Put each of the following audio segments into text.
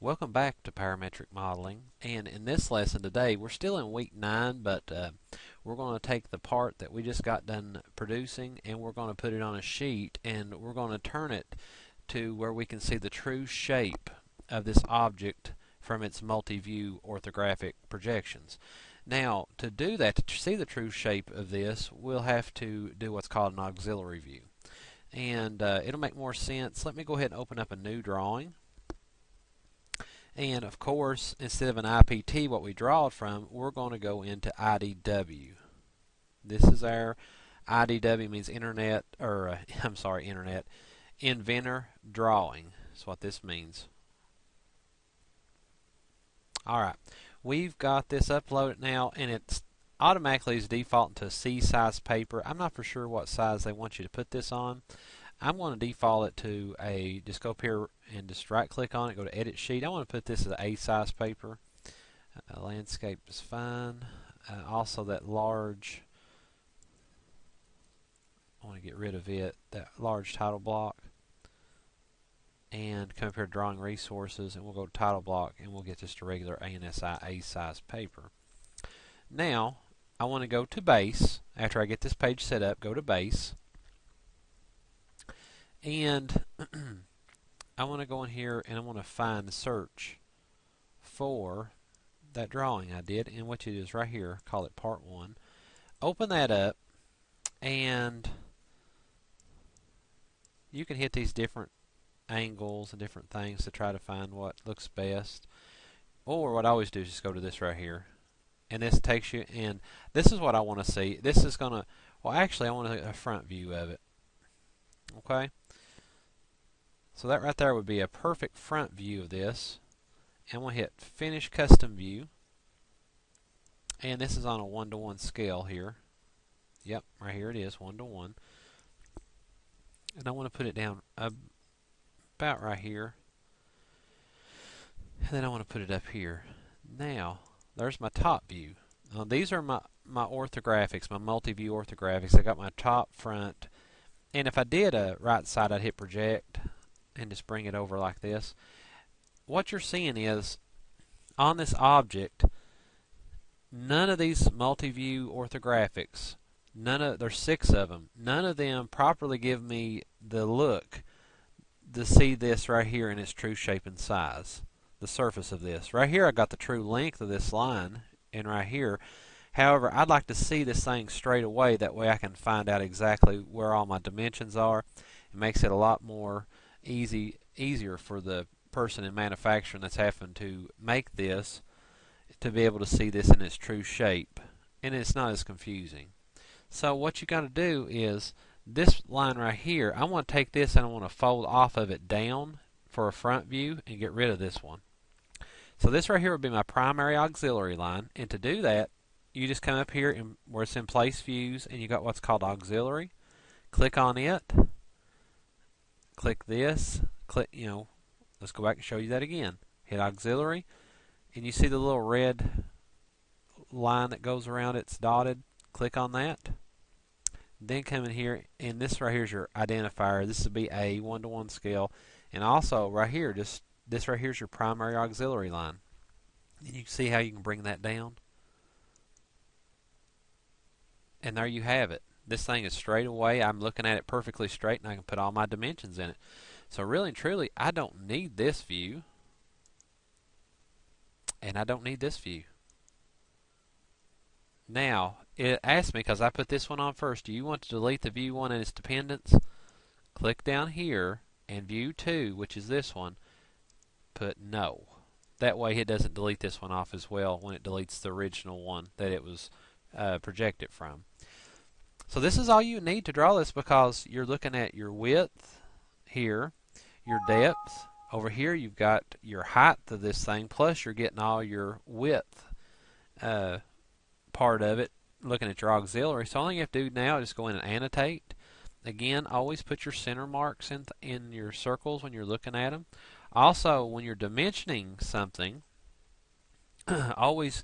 Welcome back to Parametric Modeling, and in this lesson today we're still in week 9, but we're going to take the part that we just got done producing and we're going to put it on a sheet and we're going to turn it to where we can see the true shape of this object from its multi-view orthographic projections. Now, to do that, to see the true shape of this, we'll have to do what's called an auxiliary view. And it'll make more sense. Let me go ahead and open up a new drawing. And of course, instead of an IPT, what we draw it from, we're going to go into IDW. This is our IDW, means Internet, or I'm sorry, Internet Inventor Drawing. That's what this means. Alright, we've got this uploaded now, and it's automatically is defaulting to C size paper. I'm not for sure what size they want you to put this on. I'm going to default it to just go up here and just right click on it, go to edit sheet. I want to put this as A size paper. Landscape is fine. Also that large, I want to get rid of it, that large title block. And come up here to drawing resources, and we'll go to title block, and we'll get this to regular ANSI A size paper. Now, I want to go to base. After I get this page set up, go to base. And I want to go in here and I want to find the search for that drawing I did. And what you do is right here, call it part 1. Open that up, and you can hit these different angles and different things to try to find what looks best. Or what I always do is just go to this right here. And this takes you, and this is what I want to see. This is going to, well actually I want a front view of it. Okay? So that right there would be a perfect front view of this. And we'll hit Finish Custom View. And this is on a 1:1 scale here. Yep, right here it is, 1:1. And I want to put it down about right here. And then I want to put it up here. Now, there's my top view. These are my orthographics, my multi-view orthographics. I got my top, front. And if I did a right side, I'd hit Project and just bring it over like this. What you're seeing is, on this object, none of these multi-view orthographics, there's 6 of them, none of them properly give me the look to see this right here in its true shape and size, the surface of this. Right here I got the true length of this line, and right here, however, I'd like to see this thing straight away, that way I can find out exactly where all my dimensions are. It makes it a lot more easier for the person in manufacturing that's having to make this to be able to see this in its true shape, and it's not as confusing. So what you got to do is this line right here, I want to take this and I want to fold off of it down for a front view and get rid of this one. So this right here would be my primary auxiliary line, and to do that you just come up here where it's in place views, and you got what's called auxiliary. Click on it. Click this. Click, let's go back and show you that again. Hit auxiliary, and you see the little red line that goes around it's dotted. Click on that. Then come in here, and this right here is your identifier. This would be a 1:1 scale, and also right here, just this right here is your primary auxiliary line. And you can see how you can bring that down. And there you have it. This thing is straight away. I'm looking at it perfectly straight, and I can put all my dimensions in it. So really and truly, I don't need this view, and I don't need this view. Now, it asked me, because I put this one on first, do you want to delete the view 1 and its dependents? Click down here, and view 2, which is this one, put no. That way it doesn't delete this one off as well when it deletes the original one that it was projected from. So this is all you need to draw this, because you're looking at your width here, your depth. Over here you've got your height of this thing, plus you're getting all your width part of it, looking at your auxiliary. So all you have to do now is just go in and annotate. Again, always put your center marks in your circles when you're looking at them. Also, when you're dimensioning something, always,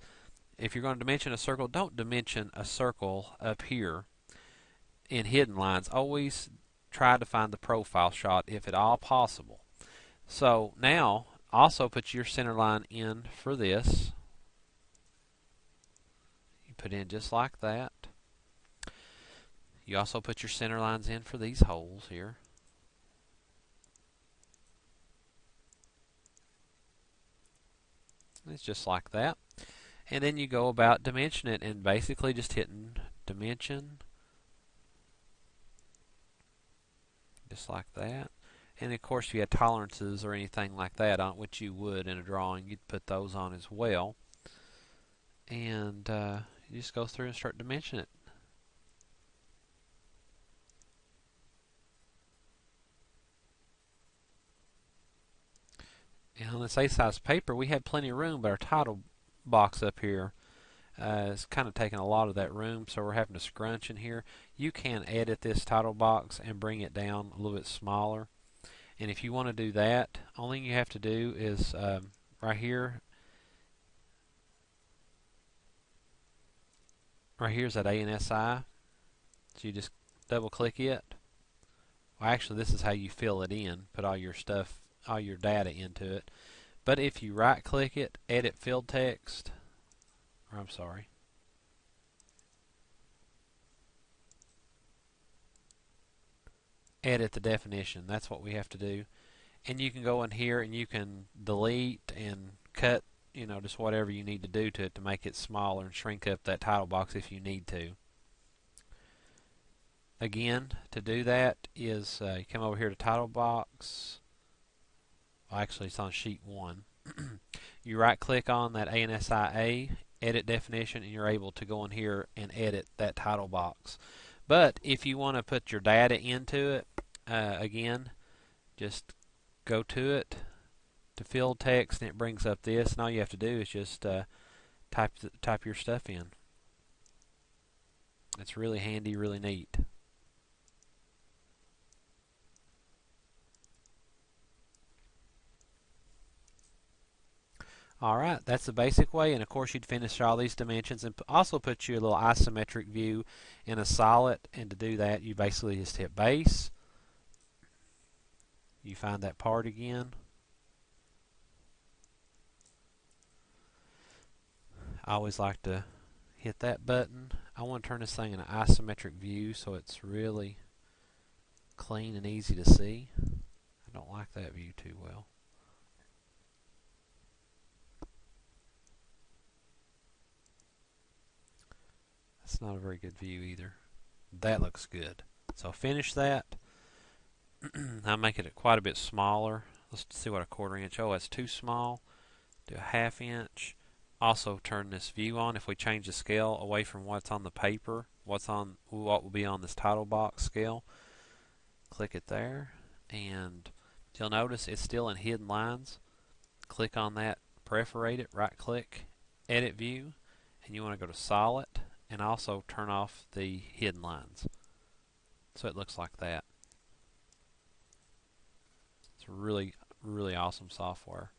if you're going to dimension a circle, don't dimension a circle up here in hidden lines. Always try to find the profile shot if at all possible. So now Also put your center line in for this. You put in just like that. You also put your center lines in for these holes here. It's just like that. And then you go about dimensioning it and basically just hitting dimension. Just like that. And of course, if you had tolerances or anything like that on, which you would in a drawing, you'd put those on as well. And you just go through and start dimensioning it. And on this A-size paper, we had plenty of room, but our title box up here is kind of taking a lot of that room, so we're having to scrunch in here. You can edit this title box and bring it down a little bit smaller. And if you want to do that, only thing you have to do is right here is that ANSI. So you just double click it. Well, actually, this is how you fill it in. Put all your stuff, all your data into it. But if you right click it, edit field text, or I'm sorry, edit the definition. That's what we have to do. And you can go in here and you can delete and cut, just whatever you need to do to it to make it smaller and shrink up that title box if you need to. Again, to do that is you come over here to title box. Well, actually, it's on sheet 1. You right click on that ANSI edit definition, and you're able to go in here and edit that title box. But if you want to put your data into it, again, just go to it, to field text, and it brings up this, and all you have to do is just type your stuff in. It's really handy, really neat. Alright, that's the basic way, and of course you'd finish all these dimensions and also put your little isometric view in a solid, and to do that you basically just hit base. You find that part again. I always like to hit that button. I want to turn this thing in an isometric view so it's really clean and easy to see. I don't like that view too well. That's not a very good view either. That looks good. So finish that. I'll make it quite a bit smaller. Let's see what a 1/4 inch. Oh, that's too small. Do a 1/2 inch. Also turn this view on. If we change the scale away from what's on the paper, what will be on this title box scale, click it there, and you'll notice it's still in hidden lines. Click on that, perforate it, right click, edit view, and you want to go to solid and also turn off the hidden lines so it looks like that. It's really, really awesome software.